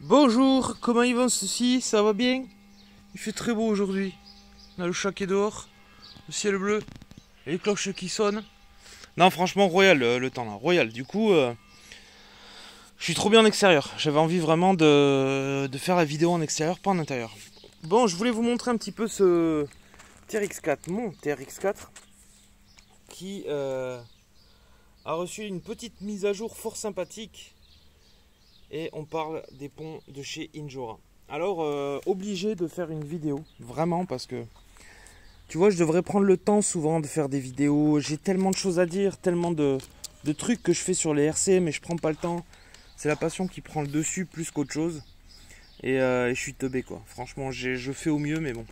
Bonjour, comment ils vont ceux-ci? Ça va bien? Il fait très beau aujourd'hui. On a le chat qui est dehors, le ciel bleu, et les cloches qui sonnent. Non, franchement, royal le temps là, royal. Du coup, je suis trop bien en extérieur. J'avais envie vraiment de faire la vidéo en extérieur, pas en intérieur. Bon, je voulais vous montrer un petit peu ce TRX4, mon TRX4, qui a reçu une petite mise à jour fort sympathique. Et on parle des ponts de chez Injora. Alors, obligé de faire une vidéo, vraiment, parce que tu vois, je devrais prendre le temps souvent de faire des vidéos. J'ai tellement de choses à dire, tellement de trucs que je fais sur les RC, mais je prends pas le temps. C'est la passion qui prend le dessus plus qu'autre chose. Et je suis teubé quoi. Franchement, je fais au mieux, mais bon.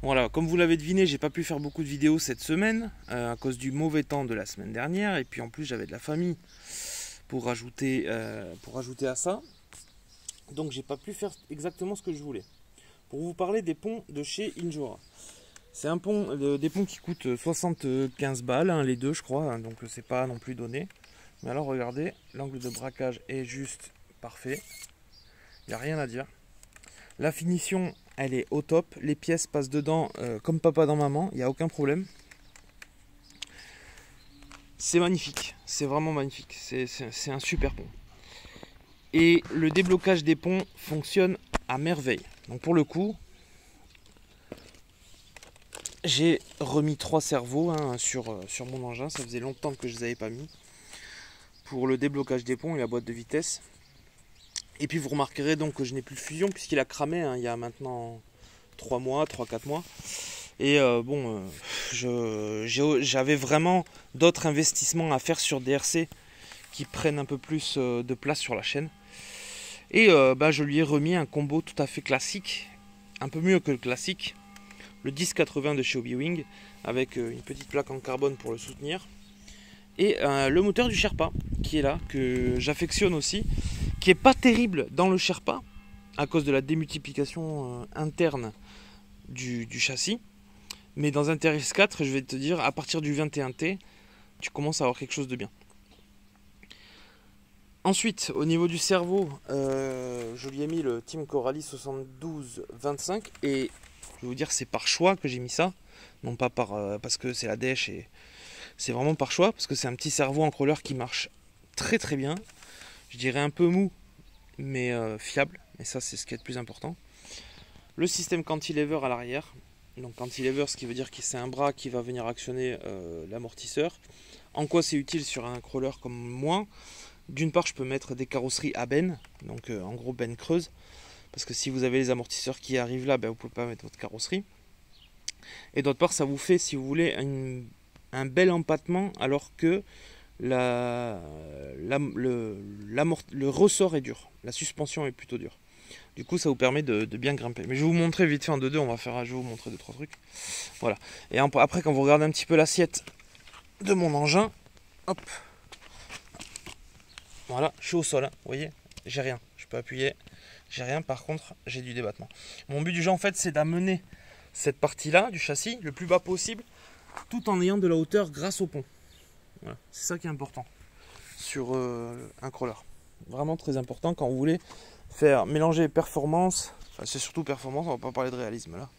Voilà, comme vous l'avez deviné, j'ai pas pu faire beaucoup de vidéos cette semaine à cause du mauvais temps de la semaine dernière. Et puis en plus, j'avais de la famille pour rajouter à ça. Donc j'ai pas pu faire exactement ce que je voulais. Pour vous parler des ponts de chez Injora. C'est un pont, des ponts qui coûtent 75 balles, hein, les deux je crois, hein, donc c'est pas non plus donné. Mais alors regardez, l'angle de braquage est juste parfait. Il n'y a rien à dire. La finition, elle est au top. Les pièces passent dedans comme papa dans maman, il n'y a aucun problème. C'est magnifique, c'est vraiment magnifique. C'est un super pont. Et le déblocage des ponts fonctionne à merveille. Donc pour le coup, j'ai remis 3 servos sur mon engin. Ça faisait longtemps que je ne les avais pas mis. Pour le déblocage des ponts et la boîte de vitesse. Et puis vous remarquerez donc que je n'ai plus de fusion puisqu'il a cramé il y a maintenant 3 mois, 3-4 mois. Et j'avais vraiment d'autres investissements à faire sur DRC qui prennent un peu plus de place sur la chaîne. Et je lui ai remis un combo tout à fait classique, un peu mieux que le classique, le 1080 de chez Hobby-Wing, avec une petite plaque en carbone pour le soutenir, et le moteur du Sherpa, qui est là, que j'affectionne aussi, qui est pas terrible dans le Sherpa, à cause de la démultiplication interne du châssis, mais dans un TRX4, je vais te dire, à partir du 21T, tu commences à avoir quelque chose de bien. Ensuite, au niveau du cerveau, je lui ai mis le Team Coralie 72-25 et je vais vous dire c'est par choix que j'ai mis ça, non pas parce que c'est la dèche, et c'est vraiment par choix parce que c'est un petit cerveau en crawler qui marche très très bien. Je dirais un peu mou, mais fiable, et ça c'est ce qui est le plus important. Le système cantilever à l'arrière, donc cantilever, ce qui veut dire que c'est un bras qui va venir actionner l'amortisseur. En quoi c'est utile sur un crawler comme moi? D'une part, je peux mettre des carrosseries à benne, donc en gros benne creuse, parce que si vous avez les amortisseurs qui arrivent là, vous ne pouvez pas mettre votre carrosserie. Et d'autre part, ça vous fait, si vous voulez, un bel empattement, alors que le ressort est dur, la suspension est plutôt dure. Du coup, ça vous permet de bien grimper. Mais je vais vous montrer vite fait en 2-2, je vais vous montrer 2-3 trucs. Voilà. Et après, quand vous regardez un petit peu l'assiette de mon engin, hop. Voilà, je suis au sol, hein, vous voyez, j'ai rien, je peux appuyer, j'ai rien, par contre j'ai du débattement. Mon but du jeu en fait c'est d'amener cette partie là du châssis le plus bas possible, tout en ayant de la hauteur grâce au pont. Voilà, c'est ça qui est important sur un crawler. Vraiment très important quand vous voulez faire mélanger performance, enfin, c'est surtout performance, on va pas parler de réalisme là,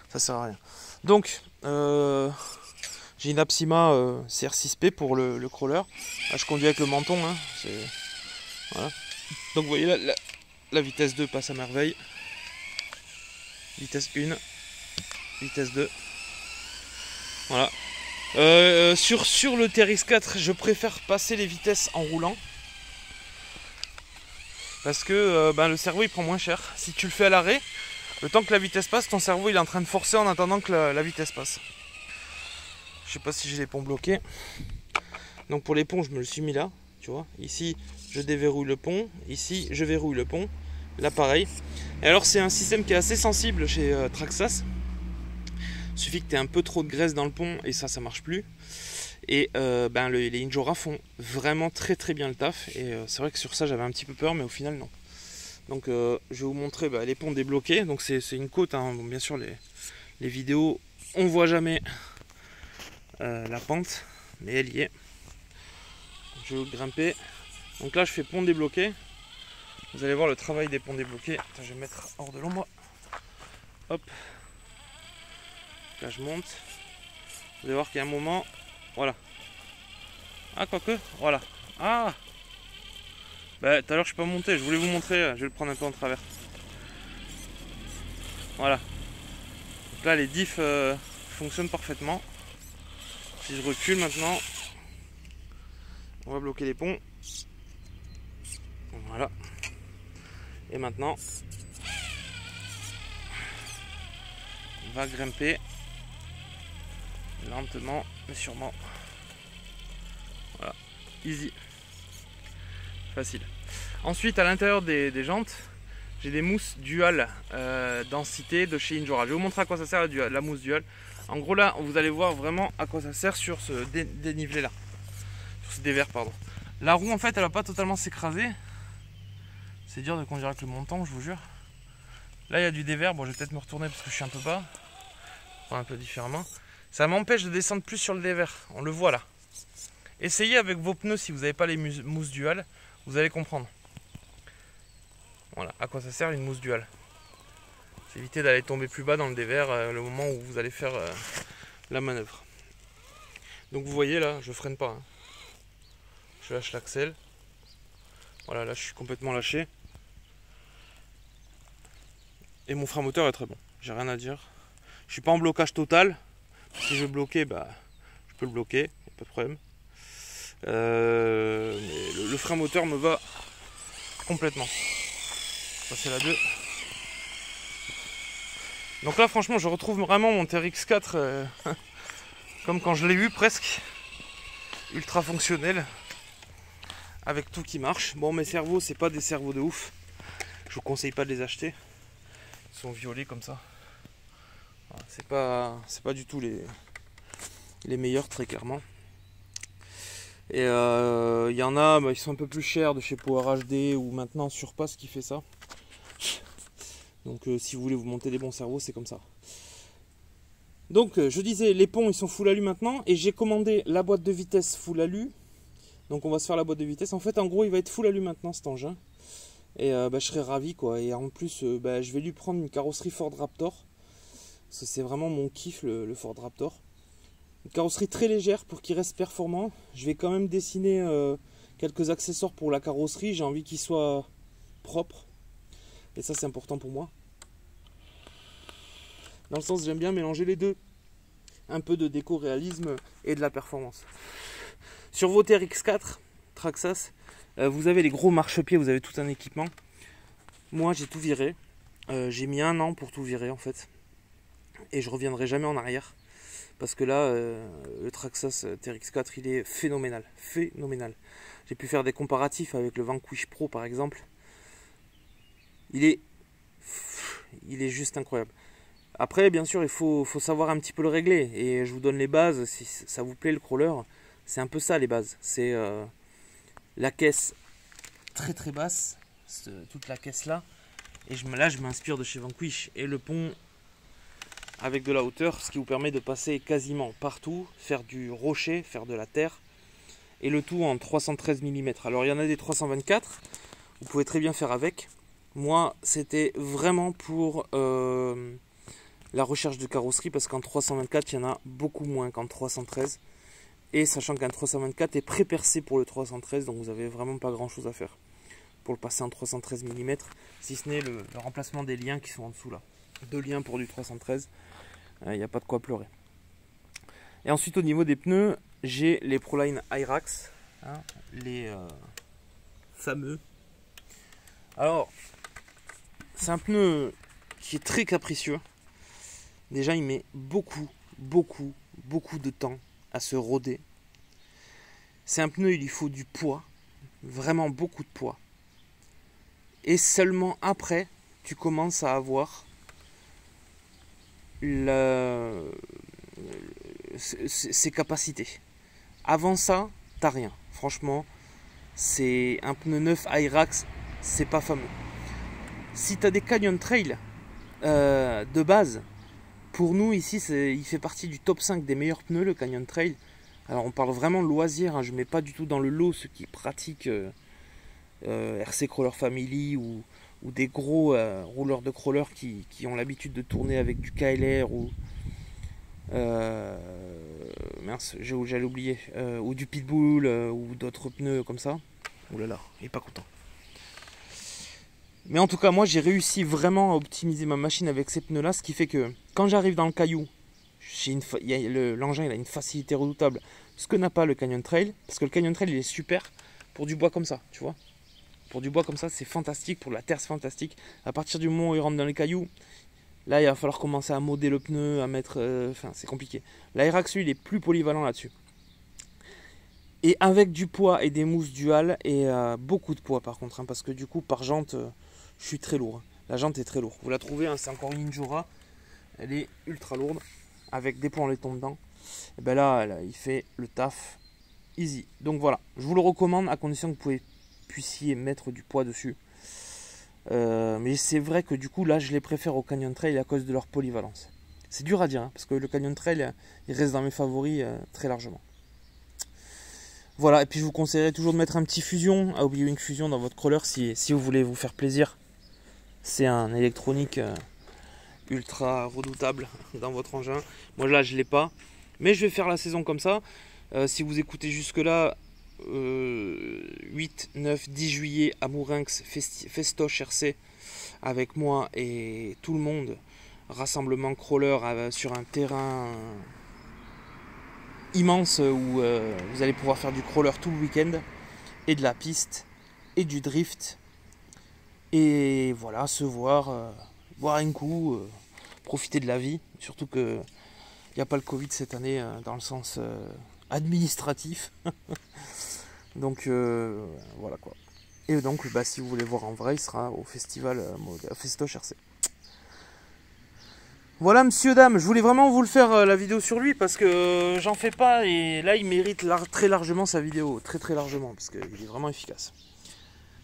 ça sert à rien. Donc j'ai une Apsima CR6P pour le crawler. Là, je conduis avec le menton. Hein, voilà. Donc vous voyez, la vitesse 2 passe à merveille. Vitesse 1. Vitesse 2. Voilà. Sur le TRX4, je préfère passer les vitesses en roulant. Parce que le cerveau il prend moins cher. Si tu le fais à l'arrêt, le temps que la vitesse passe, ton cerveau il est en train de forcer en attendant que la vitesse passe. Je sais pas si j'ai les ponts bloqués. Donc pour les ponts, je me le suis mis là, tu vois. Ici, je déverrouille le pont. Ici, je verrouille le pont. Là, pareil. Et alors, c'est un système qui est assez sensible chez Traxxas. Il suffit que tu aies un peu trop de graisse dans le pont et ça marche plus. Et les Injora font vraiment très très bien le taf. Et c'est vrai que sur ça, j'avais un petit peu peur, mais au final, non. Donc, je vais vous montrer les ponts débloqués. Donc, c'est une côte. Hein. Bon, bien sûr, les vidéos, on voit jamais la pente, mais elle y est. Je vais grimper. Donc là, je fais pont débloqué. Vous allez voir le travail des ponts débloqués. Attends, je vais mettre hors de l'ombre. Hop. Là je monte. Vous allez voir qu'il y a un moment. Voilà. Ah quoique. Voilà. Ah. Bah tout à l'heure je suis pas monté. Je voulais vous montrer. Je vais le prendre un peu en travers. Voilà. Donc là les diffs fonctionnent parfaitement. Si je recule maintenant. On va bloquer les ponts. Voilà. Et maintenant, on va grimper lentement mais sûrement. Voilà, easy, facile. Ensuite, à l'intérieur des jantes, j'ai des mousses dual densité de chez Injora. Je vais vous montrer à quoi ça sert la mousse dual. En gros, là, vous allez voir vraiment à quoi ça sert sur ce dénivelé là, sur ce dévers, pardon. La roue, en fait, elle va pas totalement s'écraser. C'est dur de conduire avec le montant, je vous jure. Là, il y a du dévers. Bon, je vais peut-être me retourner parce que je suis un peu bas. Enfin, un peu différemment. Ça m'empêche de descendre plus sur le dévers. On le voit là. Essayez avec vos pneus si vous n'avez pas les mousses dual. Vous allez comprendre. Voilà, à quoi ça sert une mousse dual. C'est éviter d'aller tomber plus bas dans le dévers le moment où vous allez faire la manœuvre. Donc vous voyez là, je freine pas. Hein. Je lâche l'axel. Voilà, là je suis complètement lâché. Et mon frein moteur est très bon, j'ai rien à dire. Je suis pas en blocage total. Si je veux bloquer, bah, je peux le bloquer, y a pas de problème. Mais le frein moteur me va complètement. Ça c'est la 2. Donc là franchement je retrouve vraiment mon TRX4 comme quand je l'ai eu presque. Ultra fonctionnel. Avec tout qui marche. Bon, mes servos c'est pas des servos de ouf. Je vous conseille pas de les acheter. Ils sont violets comme ça. C'est pas du tout les meilleurs, très clairement. Et il y en a, bah, ils sont un peu plus chers de chez Power HD ou maintenant Surpass qui fait ça. Donc si vous voulez vous monter des bons servos, c'est comme ça. Donc je disais, les ponts ils sont full alu maintenant et j'ai commandé la boîte de vitesse full alu. Donc on va se faire la boîte de vitesse. En fait en gros il va être full alu maintenant cet engin. Et bah, je serais ravi quoi. Et en plus bah, je vais lui prendre une carrosserie Ford Raptor. Parce que c'est vraiment mon kiff le Ford Raptor. Une carrosserie très légère pour qu'il reste performant. Je vais quand même dessiner quelques accessoires pour la carrosserie. J'ai envie qu'il soit propre. Et ça c'est important pour moi. Dans le sens j'aime bien mélanger les deux. Un peu de déco-réalisme et de la performance. Sur vos TRX4 Traxxas, vous avez les gros marchepieds, vous avez tout un équipement. Moi j'ai tout viré. J'ai mis 1 an pour tout virer en fait. Et je reviendrai jamais en arrière. Parce que là, le Traxxas TRX4 il est phénoménal. Phénoménal. J'ai pu faire des comparatifs avec le Vanquish Pro par exemple. Il est juste incroyable. Après bien sûr il faut savoir un petit peu le régler. Et je vous donne les bases, si ça vous plaît le crawler. C'est un peu ça les bases. C'est la caisse très très basse. Toute la caisse là. Et là je m'inspire de chez Vanquish. Et le pont avec de la hauteur, ce qui vous permet de passer quasiment partout, faire du rocher, faire de la terre, et le tout en 313 mm. Alors il y en a des 324, vous pouvez très bien faire avec. Moi c'était vraiment pour la recherche de carrosserie, parce qu'en 324 il y en a beaucoup moins qu'en 313, et sachant qu'un 324 est pré-percé pour le 313, donc vous avez vraiment pas grand chose à faire pour le passer en 313 mm, si ce n'est le remplacement des liens qui sont en dessous là. 2 liens pour du 313, il n'y a pas de quoi pleurer. Et ensuite au niveau des pneus, j'ai les Proline Hyrax, hein, les fameux. Alors c'est un pneu qui est très capricieux. Déjà il met beaucoup de temps à se roder. C'est un pneu, il lui faut du poids, vraiment beaucoup de poids. Et seulement après tu commences à avoir ses capacités. Avant ça, t'as rien. Franchement, c'est un pneu neuf Hyrax, c'est pas fameux. Si t'as des Canyon Trail de base, pour nous ici, il fait partie du top 5 des meilleurs pneus, le Canyon Trail. Alors on parle vraiment loisir, hein, je mets pas du tout dans le lot ceux qui pratiquent RC Crawler Family ou des gros rouleurs de crawler qui ont l'habitude de tourner avec du KLR ou mince, j'allais oublier, ou du Pitbull ou d'autres pneus comme ça. Ouh là là, il est pas content. Mais en tout cas, moi j'ai réussi vraiment à optimiser ma machine avec ces pneus là, ce qui fait que quand j'arrive dans le caillou, l'engin il a une facilité redoutable, ce que n'a pas le Canyon Trail, parce que le Canyon Trail il est super pour du bois comme ça, tu vois. Pour du bois comme ça, c'est fantastique, pour la terre c'est fantastique. À partir du moment où il rentre dans les cailloux, là il va falloir commencer à modder le pneu, à mettre... Enfin c'est compliqué. L'Airax lui il est plus polyvalent là-dessus. Et avec du poids et des mousses duales et beaucoup de poids par contre, hein, parce que du coup par jante, je suis très lourd. Hein. La jante est très lourde. Vous la trouvez, hein, c'est encore une Injora. Elle est ultra lourde, avec des poids en laiton dedans. Et ben là, il fait le taf easy. Donc voilà, je vous le recommande à condition que vous puissiez mettre du poids dessus. Mais c'est vrai que du coup là je les préfère au Canyon Trail à cause de leur polyvalence. C'est dur à dire, hein, parce que le Canyon Trail il reste dans mes favoris très largement. Voilà, et puis je vous conseillerais toujours de mettre un petit fusion, à oublier une fusion dans votre crawler si vous voulez vous faire plaisir. C'est un électronique ultra redoutable dans votre engin. Moi là je l'ai pas, mais je vais faire la saison comme ça. Si vous écoutez jusque là, 8, 9, 10 juillet à Mourinx, Festoche RC avec moi et tout le monde, rassemblement crawler sur un terrain immense où vous allez pouvoir faire du crawler tout le week-end et de la piste et du drift et voilà, se voir, boire un coup, profiter de la vie, surtout que il n'y a pas le Covid cette année dans le sens administratif. Donc voilà quoi. Et donc bah, si vous voulez voir en vrai, il sera au festival Festoche RC. Voilà monsieur, dame, je voulais vraiment vous le faire la vidéo sur lui parce que j'en fais pas et là il mérite très largement sa vidéo, très largement parce qu'il est vraiment efficace.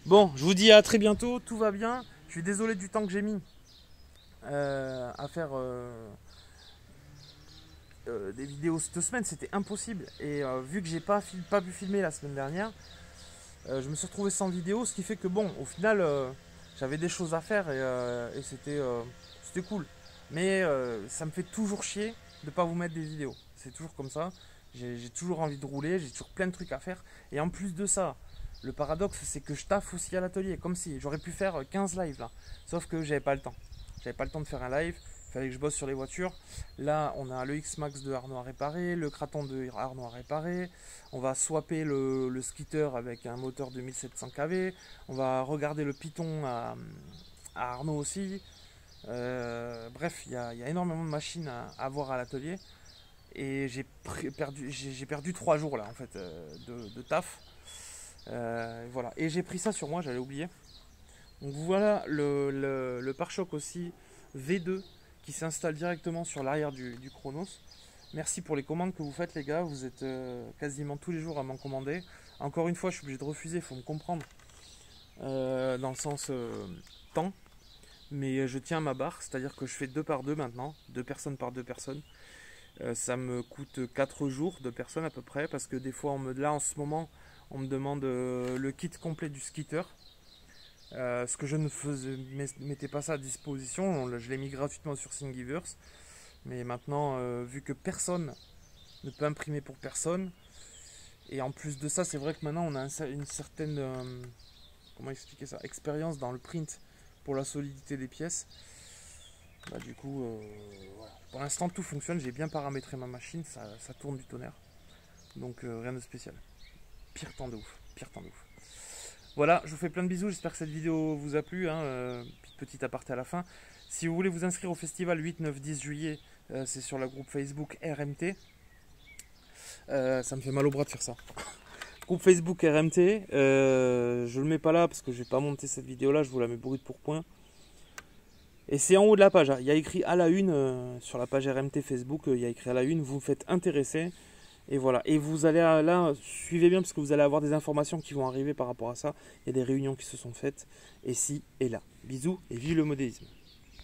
Bon, je vous dis à très bientôt, tout va bien. Je suis désolé du temps que j'ai mis à faire des vidéos cette semaine, c'était impossible. Et vu que j'ai pas pu filmer la semaine dernière, je me suis retrouvé sans vidéo, ce qui fait que bon, au final, j'avais des choses à faire et c'était cool. Mais ça me fait toujours chier de ne pas vous mettre des vidéos. C'est toujours comme ça. J'ai toujours envie de rouler, j'ai toujours plein de trucs à faire. Et en plus de ça, le paradoxe, c'est que je taffe aussi à l'atelier. Comme si j'aurais pu faire 15 lives là. Sauf que j'avais pas le temps. J'avais pas le temps de faire un live. Il fallait que je bosse sur les voitures. Là, on a le X-Max de Arnaud à réparer, le Kraton de Arnaud à réparer. On va swapper le Skitter avec un moteur de 1700 kV. On va regarder le Python à Arnaud aussi. Bref, il y a énormément de machines à voir à l'atelier. Et j'ai perdu 3 jours là en fait de taf. Voilà. Et j'ai pris ça sur moi, j'allais oublier. Donc voilà le pare-choc aussi V2 qui s'installe directement sur l'arrière du Chronos. Merci pour les commandes que vous faites les gars, vous êtes quasiment tous les jours à m'en commander. Encore une fois je suis obligé de refuser, il faut me comprendre dans le sens temps. Mais je tiens à ma barre, c'est-à-dire que je fais 2 par 2 maintenant, 2 personnes par 2 personnes. Ça me coûte 4 jours, 2 personnes à peu près, parce que des fois, là en ce moment, on me demande le kit complet du Skitter. Ce que je ne mettais pas ça à disposition, je l'ai mis gratuitement sur Thingiverse. Mais maintenant, vu que personne ne peut imprimer pour personne, et en plus de ça, c'est vrai que maintenant on a une certaine, comment expliquer ça, expérience dans le print pour la solidité des pièces. Bah, du coup, voilà. Pour l'instant tout fonctionne, j'ai bien paramétré ma machine, ça tourne du tonnerre. Donc rien de spécial. Pire temps de ouf, pire temps de ouf. Voilà, je vous fais plein de bisous, j'espère que cette vidéo vous a plu, hein, petit aparté à la fin. Si vous voulez vous inscrire au festival 8, 9, 10 juillet, c'est sur la groupe Facebook RMT. Ça me fait mal au bras de faire ça. Groupe Facebook RMT, je le mets pas là parce que je vais pas monter cette vidéo là, je vous la mets brute pour point. Et c'est en haut de la page, hein. Il y a écrit à la une, sur la page RMT Facebook, il y a écrit à la une, vous faites intéresser. Et voilà, et vous allez là, suivez bien parce que vous allez avoir des informations qui vont arriver par rapport à ça. Il y a des réunions qui se sont faites, et ci et là. Bisous et vive le modélisme.